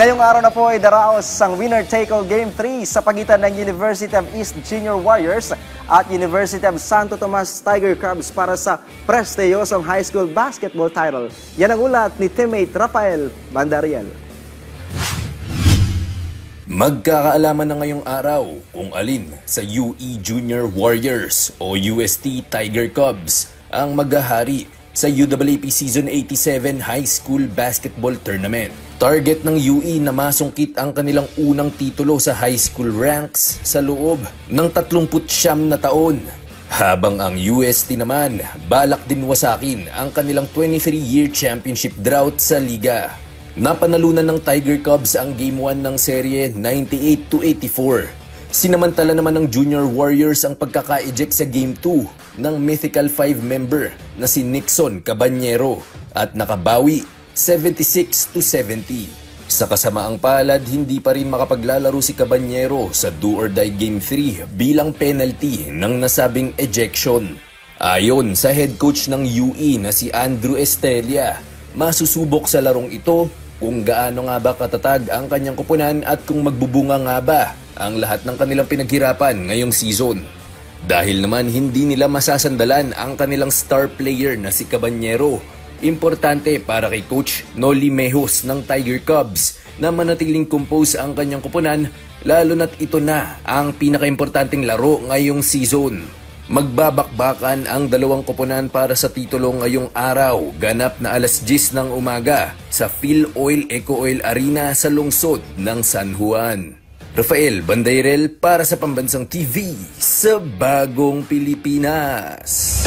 Ngayong araw na po ay daraos ang winner-take-all Game 3 sa pagitan ng University of East Junior Warriors at University of Santo Tomas Tiger Cubs para sa prestiyosong high school basketball title. Yan ang ulat ni teammate Rafael Bandariel. Magkakaalaman na ngayong araw kung alin sa UE Junior Warriors o UST Tiger Cubs ang maghahari sa UAAP Season 87 High School Basketball Tournament. Target ng UE na masungkit ang kanilang unang titulo sa high school ranks sa loob ng 39 na taon. Habang ang UST naman, balak din wasakin ang kanilang 23-year championship drought sa liga. Napanalunan ng Tiger Cubs ang Game 1 ng serye 98-84. Sinamantala naman ng Junior Warriors ang pagkaka-eject sa Game 2 ng Mythical 5 member na si Nixon Cabanyero at nakabawi 76-70. Sa kasamaang palad, hindi pa rin makapaglalaro si Cabanyero sa do-or-die Game 3 bilang penalty ng nasabing ejection. Ayon sa head coach ng UE na si Andrew Estella, masusubok sa larong ito kung gaano nga ba katatag ang kanyang koponan at kung magbubunga nga ba ang lahat ng kanilang pinaghirapan ngayong season. Dahil naman hindi nila masasandalan ang kanilang star player na si Cabanyero, importante para kay Coach Noli Mejos ng Tiger Cubs na manatiling compose ang kanyang koponan lalo na't ito na ang pinakaimportanteng laro ngayong season. Magbabakbakan ang dalawang koponan para sa titulo ngayong araw, ganap na alas 10 ng umaga sa Phil Oil Eco Oil Arena sa lungsod ng San Juan. Rafael Bandairel para sa Pambansang TV sa Bagong Pilipinas.